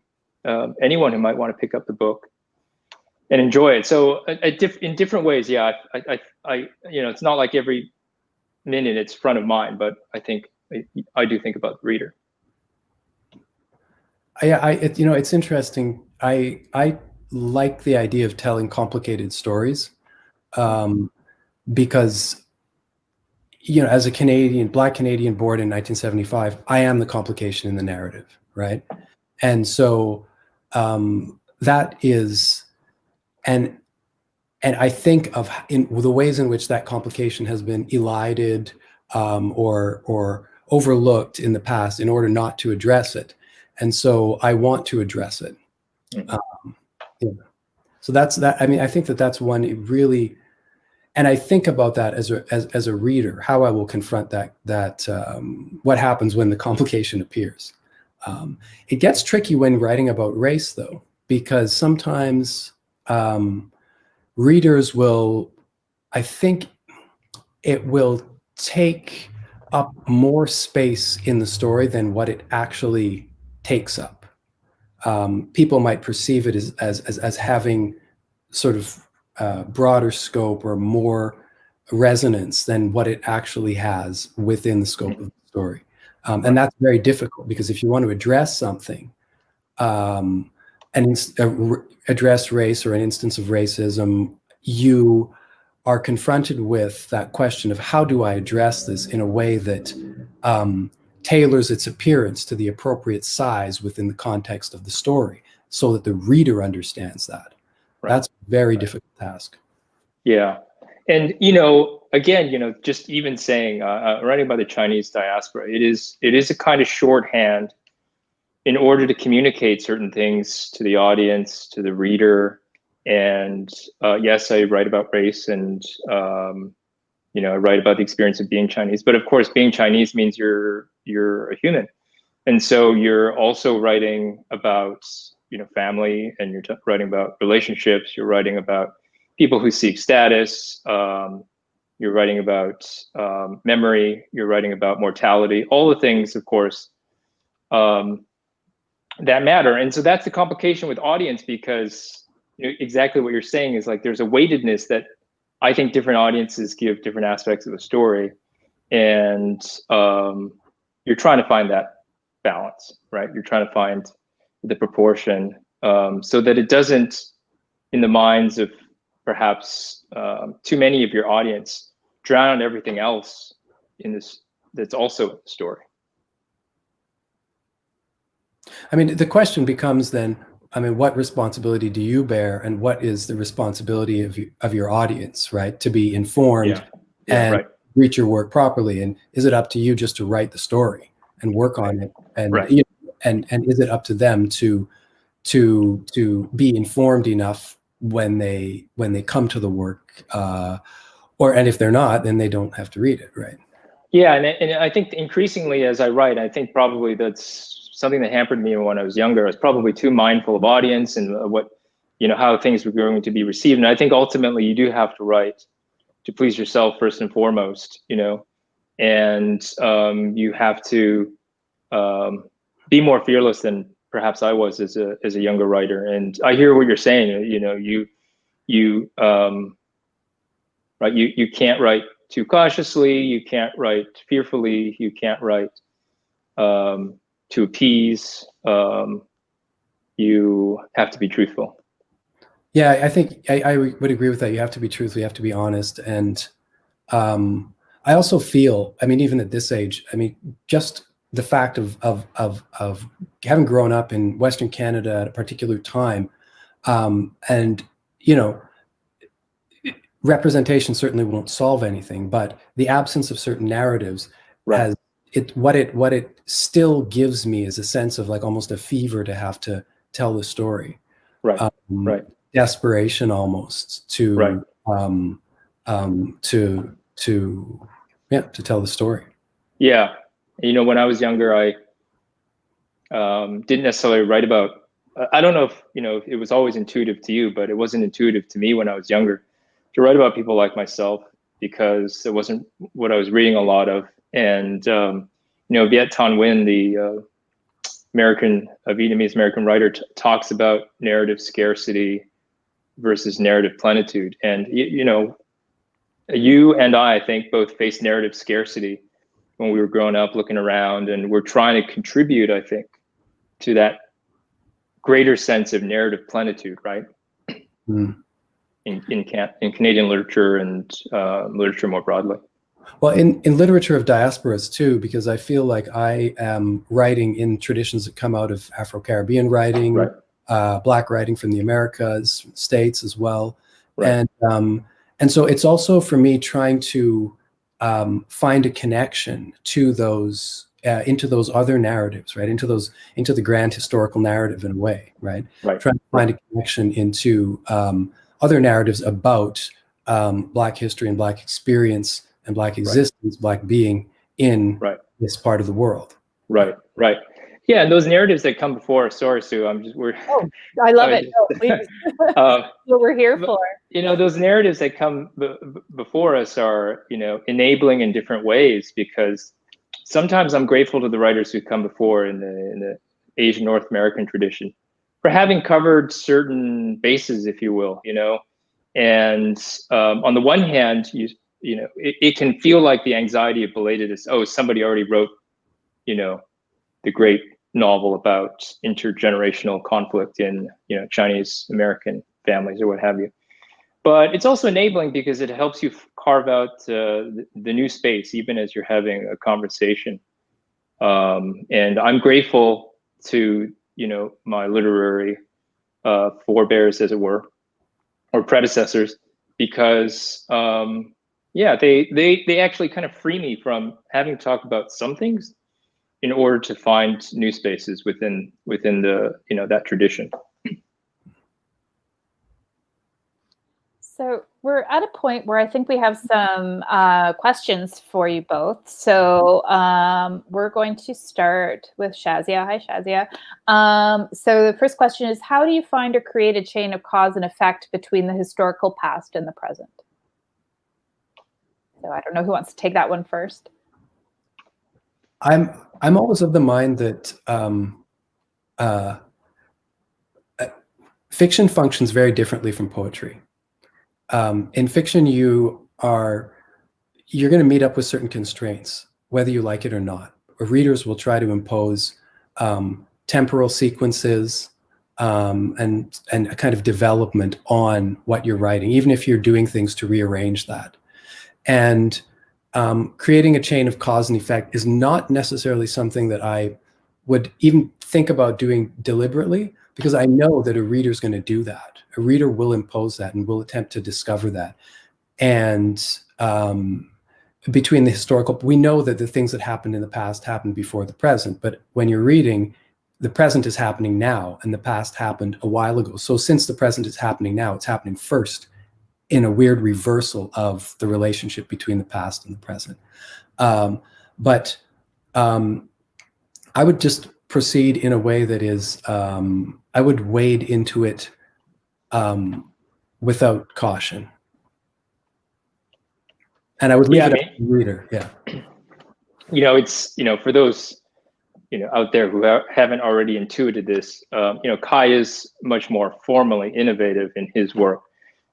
anyone who might want to pick up the book and enjoy it. So in different ways, yeah, I it's not like every minute it's front of mind, but I think I do think about the reader. Yeah, it's interesting. I like the idea of telling complicated stories, because, as a Black Canadian born in 1975, I am the complication in the narrative, right? And so that is, and and I think of in the ways in which that complication has been elided or overlooked in the past in order not to address it. And so I want to address it. Yeah. So that's that. I mean, I think that that's one really, and I think about that as a reader, how I will confront that what happens when the complication appears. It gets tricky when writing about race, though, because sometimes readers will, I think it will take up more space in the story than what it actually takes up. People might perceive it as having sort of broader scope or more resonance than what it actually has within the scope of the story. And that's very difficult, because if you want to address something, and address race or an instance of racism, you are confronted with that question of how do I address this in a way that tailors its appearance to the appropriate size within the context of the story, so that the reader understands that. Right. That's a very difficult task. Yeah. And, again, just even saying, writing about the Chinese diaspora, it is a kind of shorthand in order to communicate certain things to the audience, to the reader. And yes, I write about race, and I write about the experience of being Chinese. But of course, being Chinese means you're a human, and so you're also writing about family, and you're writing about relationships. You're writing about people who seek status. You're writing about memory. You're writing about mortality. All the things, of course, that matter. And so that's the complication with audience, because exactly what you're saying is like there's a weightedness that I think different audiences give different aspects of the story, and you're trying to find that balance, right? You're trying to find the proportion so that it doesn't, in the minds of perhaps too many of your audience, drown out everything else in this that's also in the story. I mean, the question becomes then, what responsibility do you bear, and what is the responsibility of your audience, right? To be informed and reach your work properly. And is it up to you just to write the story and work on it? And and is it up to them to be informed enough when they come to the work, and if they're not, then they don't have to read it, right? Yeah, and I think increasingly as I write, I think probably that's something that hampered me when I was younger. I was probably too mindful of audience and how things were going to be received. And I think ultimately you do have to write to please yourself first and foremost, and you have to be more fearless than perhaps I was as a younger writer. And I hear what you're saying. You can't write too cautiously. You can't write fearfully. You can't write to appease. You have to be truthful. Yeah, I think I would agree with that. You have to be truthful. You have to be honest. And I also feel, even at this age, just the fact of having grown up in Western Canada at a particular time, and representation certainly won't solve anything, but the absence of certain narratives has what it still gives me is a sense of like almost a fever to have to tell the story, desperation almost to tell the story. Yeah. When I was younger, I didn't necessarily write about, I don't know if it was always intuitive to you, but it wasn't intuitive to me when I was younger to write about people like myself, because it wasn't what I was reading a lot of. And Viet Thanh Nguyen, the Vietnamese American writer, talks about narrative scarcity versus narrative plenitude. And you and I think both faced narrative scarcity when we were growing up, looking around, and we're trying to contribute, I think, to that greater sense of narrative plenitude, right? In Canadian literature and literature more broadly. Well, in literature of diasporas too, because I feel like I am writing in traditions that come out of Afro-Caribbean writing, Black writing from the Americas, States as well. Right. And so it's also for me trying to find a connection to those into those other narratives, right? Into the grand historical narrative in a way, right? Right. Trying to find a connection into other narratives about Black history and Black experience and Black existence, Black being in this part of the world. Right. Yeah, and those narratives that come before. Sorry, Sue. I love it. No, please. That's what we're here for. You know, those narratives that come before us are, you know, enabling in different ways, because sometimes I'm grateful to the writers who come before in the Asian North American tradition for having covered certain bases, if you will, you know. And on the one hand, you know, it can feel like the anxiety of belatedness. Oh, somebody already wrote, you know, the great novel about intergenerational conflict in, you know, Chinese American families or what have you. But it's also enabling because it helps you carve out the new space, even as you're having a conversation. And I'm grateful to, you know, my literary forebears, as it were, or predecessors, because yeah, they actually kind of free me from having to talk about some things in order to find new spaces within the, you know, that tradition. So we're at a point where I think we have some questions for you both. So we're going to start with Shazia. Hi, Shazia. So the first question is, how do you find or create a chain of cause and effect between the historical past and the present? So I don't know who wants to take that one first. I'm always of the mind that fiction functions very differently from poetry. In fiction, you're going to meet up with certain constraints, whether you like it or not. Readers will try to impose temporal sequences and a kind of development on what you're writing, even if you're doing things to rearrange that. And creating a chain of cause and effect is not necessarily something that I would even think about doing deliberately, because I know that a reader's going to do that. A reader will impose that and will attempt to discover that. And between the historical, we know that the things that happened in the past happened before the present, but when you're reading, the present is happening now and the past happened a while ago. So since the present is happening now, it's happening first, in a weird reversal of the relationship between the past and the present. But I would just proceed in a way that is, I would wade into it without caution. And I would leave it up to the reader, You know, it's, you know, for those, you know, out there who haven't already intuited this, you know, Kai is much more formally innovative in his work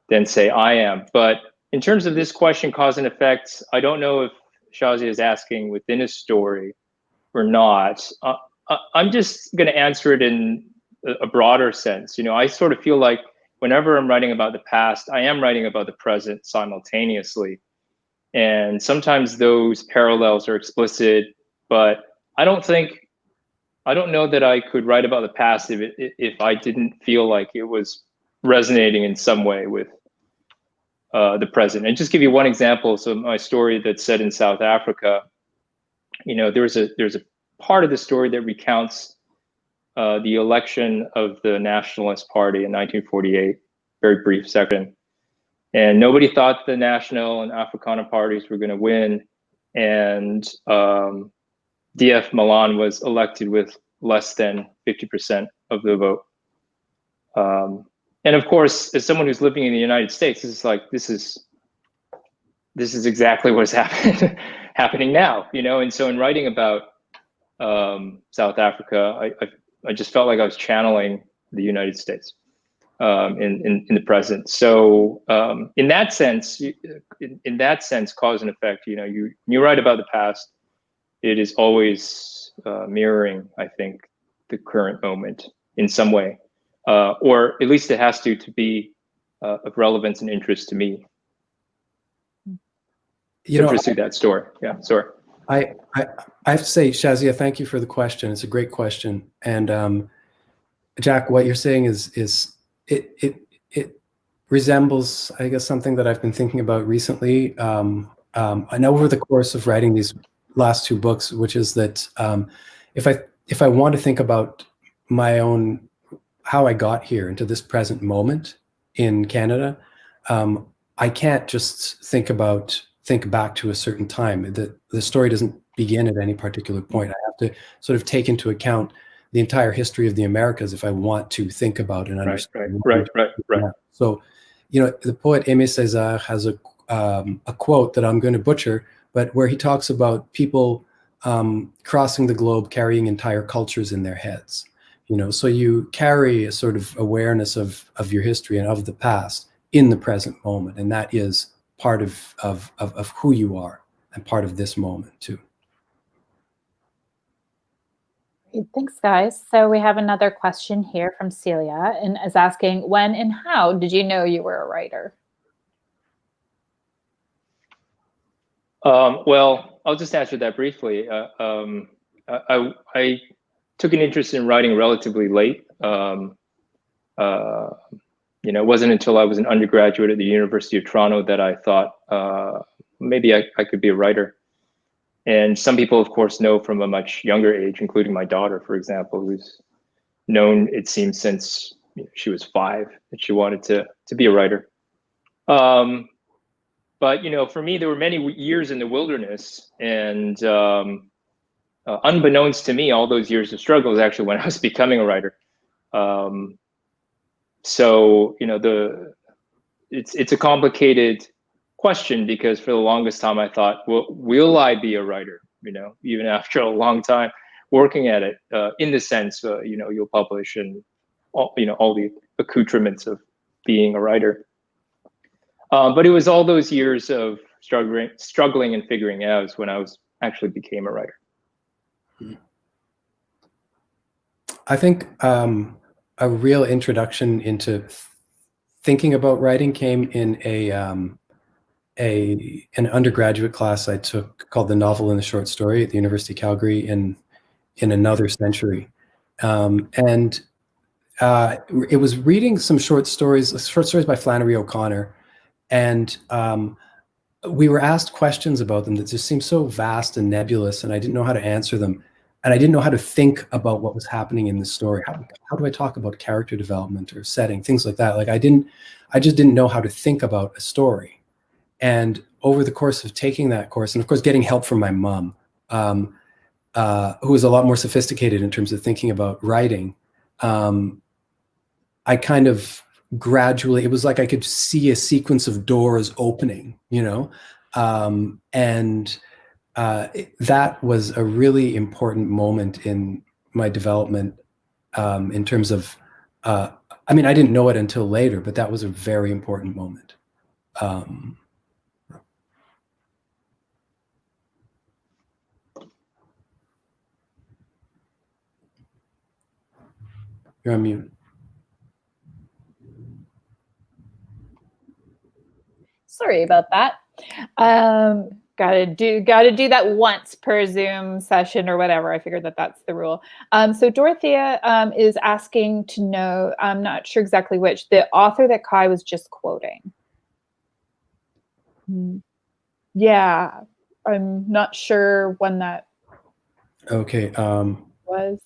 than, say, I am. But in terms of this question, cause and effect, I don't know if Shazia is asking within a story or not. I'm just going to answer it in a broader sense. You know, I sort of feel like whenever I'm writing about the past, I am writing about the present simultaneously. And sometimes those parallels are explicit, but I don't know that I could write about the past if I didn't feel like it was resonating in some way with the present. And just give you one example. So my story that's set in South Africa, you know, there's a part of the story that recounts the election of the Nationalist Party in 1948, very brief section. And nobody thought the National and Afrikaner parties were going to win. And DF Milan was elected with less than 50% of the vote. And of course, as someone who's living in the United States, this is exactly what's happening now, you know? And so in writing about South Africa, I just felt like I was channeling the United States in the present. So in that sense, cause and effect, you know, you write about the past, it is always mirroring, I think, the current moment in some way, or at least it has to be of relevance and interest to me. You to pursue that story. Yeah, sorry. I have to say, Shazia, thank you for the question. It's a great question. And Jack, what you're saying is resembles, I guess, something that I've been thinking about recently. I know over the course of writing these last two books, which is that if I want to think about my own, how I got here into this present moment in Canada, I can't just think back to a certain time. The story doesn't begin at any particular point. I have to sort of take into account the entire history of the Americas if I want to think about and understand. Right. So, the poet Aimé Césaire has a quote that I'm going to butcher, but where he talks about people crossing the globe carrying entire cultures in their heads. So you carry a sort of awareness of your history and of the past in the present moment, and that is part of who you are and part of this moment too. Thanks, guys. So we have another question here from Celia, and is asking, when and how did you know you were a writer? Well, I'll just answer that briefly. I took an interest in writing relatively late. It wasn't until I was an undergraduate at the University of Toronto that I thought maybe I could be a writer. And some people, of course, know from a much younger age, including my daughter, for example, who's known, it seems, since she was 5, that she wanted to be a writer. But for me, there were many years in the wilderness, and unbeknownst to me, all those years of struggle was actually when I was becoming a writer. So it's a complicated question, because for the longest time I thought, well, will I be a writer? Even after a long time working at it, in the sense, you'll publish and all the accoutrements of being a writer. But it was all those years of struggling and figuring out when I actually became a writer. I think a real introduction into thinking about writing came in an undergraduate class I took called The Novel and the Short Story at the University of Calgary in another century. And it was reading some short stories by Flannery O'Connor. And we were asked questions about them that just seemed so vast and nebulous, and I didn't know how to answer them. And I didn't know how to think about what was happening in the story. How do I talk about character development or setting, things like that? Like I just didn't know how to think about a story. And over the course of taking that course, and of course getting help from my mom, who was a lot more sophisticated in terms of thinking about writing, I kind of gradually, it was like I could see a sequence of doors opening, and that was a really important moment in my development, in terms of, I didn't know it until later, but that was a very important moment. You're on mute. Sorry about that. Gotta do that once per Zoom session or whatever. I figured that's the rule. So Dorothea is asking to know, I'm not sure exactly which, the author that Kai was just quoting. Yeah, I'm not sure when that Okay. was.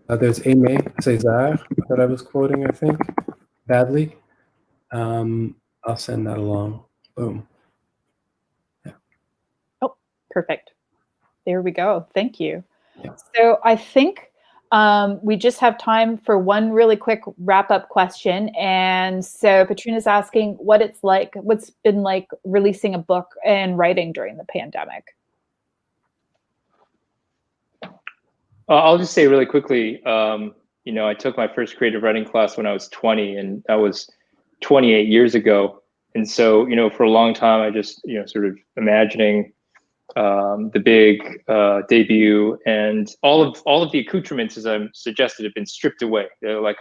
There's Aimé Césaire that I was quoting, I think, badly. I'll send that along. Boom. Yeah. Oh, perfect. There we go. Thank you. Yeah. So I think we just have time for one really quick wrap-up question. And so Patrina's asking what's been like releasing a book and writing during the pandemic. I'll just say really quickly, I took my first creative writing class when I was 20, and that was 28 years ago. And so, for a long time, I just, sort of imagining the big debut, and all of the accoutrements, as I suggested, have been stripped away. They're like,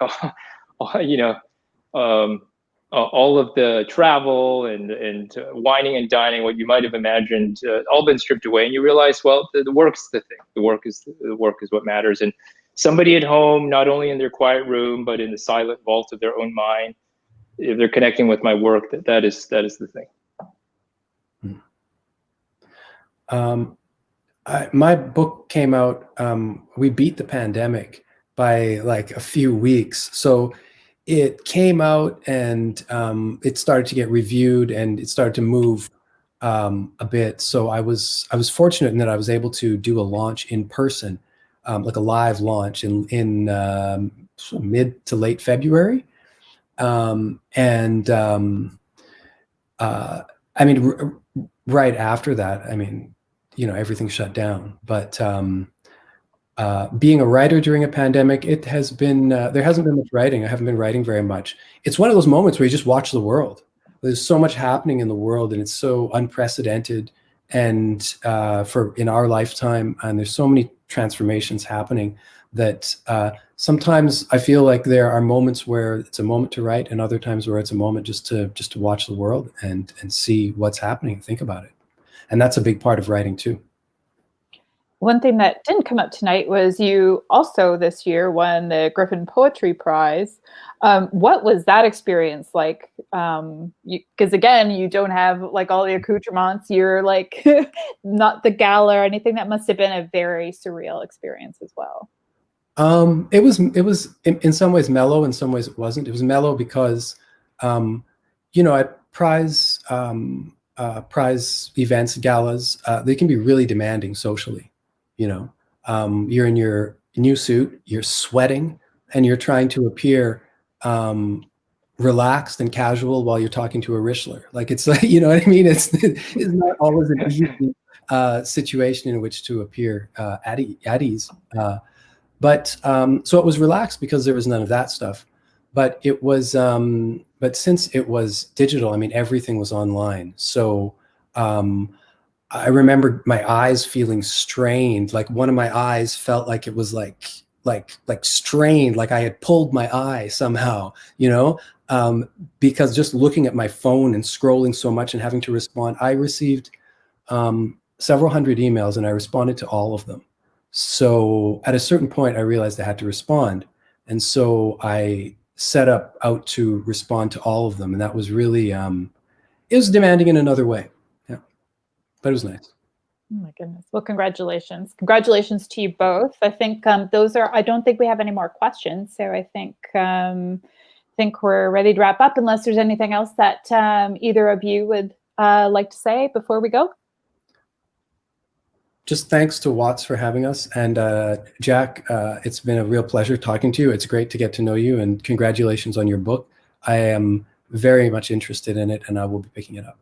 all of the travel and whining and dining, what you might have imagined, all been stripped away. And you realize, well, the work's the thing. The work is what matters. And somebody at home, not only in their quiet room, but in the silent vault of their own mind, if they're connecting with my work, that is the thing. My book came out, we beat the pandemic by like a few weeks. So it came out and it started to get reviewed and it started to move a bit. So I was fortunate in that I was able to do a launch in person, like a live launch in mid to late February. I mean, right after that, I mean, you know, everything shut down. But being a writer during a pandemic, it has been, there hasn't been much writing. I haven't been writing very much. It's one of those moments where you just watch the world. There's so much happening in the world and it's so unprecedented and in our lifetime, and there's so many transformations happening that sometimes I feel like there are moments where it's a moment to write and other times where it's a moment just to watch the world and see what's happening and think about it. And that's a big part of writing too. One thing that didn't come up tonight was you also this year won the Griffin Poetry Prize. What was that experience like? Because again, you don't have like all the accoutrements. You're like not the gala or anything. That must have been a very surreal experience as well. It was in some ways mellow, in some ways it wasn't. It was mellow because, you know, at prize events, galas, they can be really demanding socially. You know, you're in your new suit, you're sweating, and you're trying to appear relaxed and casual while you're talking to a Richler. Like it's like, you know what I mean? It's not always an easy situation in which to appear at ease. But so it was relaxed because there was none of that stuff. But it was, but since it was digital, I mean, everything was online. So I remember my eyes feeling strained. Like one of my eyes felt like it was like strained, like I had pulled my eye somehow, you know, because just looking at my phone and scrolling so much and having to respond, I received several hundred emails and I responded to all of them. So at a certain point, I realized I had to respond. And so I set out to respond to all of them. And that was really, it was demanding in another way. Yeah, but it was nice. Oh my goodness. Well, congratulations. Congratulations to you both. I think those are, I don't think we have any more questions. So I think we're ready to wrap up unless there's anything else that either of you would like to say before we go. Just thanks to WOTS for having us. And Jack, it's been a real pleasure talking to you. It's great to get to know you, and congratulations on your book. I am very much interested in it and I will be picking it up.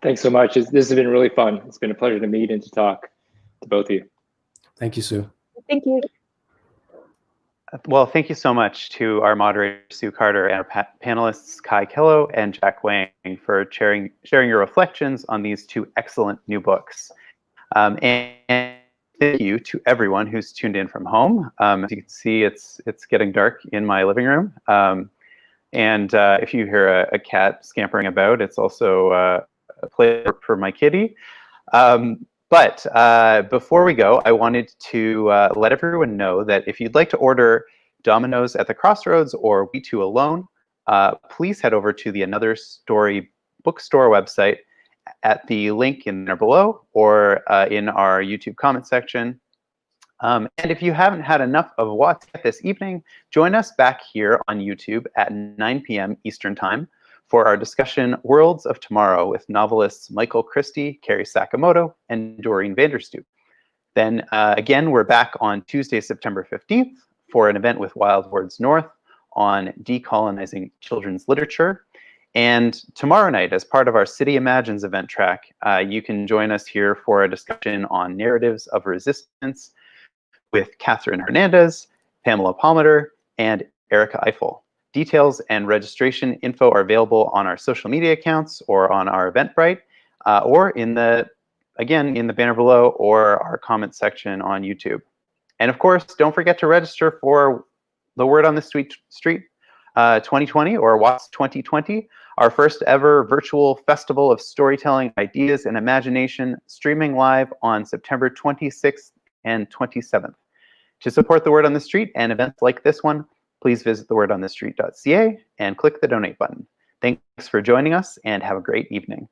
Thanks so much. This has been really fun. It's been a pleasure to meet and to talk to both of you. Thank you, Sue. Thank you. Well, thank you so much to our moderator, Sue Carter, and our panelists, Kaikellow and Jack Wang, for sharing your reflections on these two excellent new books. And thank you to everyone who's tuned in from home. As you can see, it's getting dark in my living room. And if you hear a cat scampering about, it's also a play for my kitty. But before we go, I wanted to let everyone know that if you'd like to order Dominoes at the Crossroads or We Two Alone, please head over to the Another Story bookstore website at the link in there below or in our YouTube comment section. And if you haven't had enough of WOTS this evening, join us back here on YouTube at 9 p.m. Eastern Time for our discussion Worlds of Tomorrow with novelists Michael Christie, Carrie Sakamoto, and Doreen Vanderstoep. Then again, we're back on Tuesday, September 15th for an event with Wild Words North on decolonizing children's literature. And tomorrow night, as part of our City Imagines event track, you can join us here for a discussion on narratives of resistance with Catherine Hernandez, Pamela Palmater, and Erica Eiffel. Details and registration info are available on our social media accounts or on our Eventbrite, or in the banner below or our comment section on YouTube. And of course, don't forget to register for the Word on the Street 2020 or WOTS 2020, our first ever virtual festival of storytelling, ideas, and imagination, streaming live on September 26th and 27th. To support the Word on the Street and events like this one, please visit thewordonthestreet.ca and click the donate button. Thanks for joining us and have a great evening.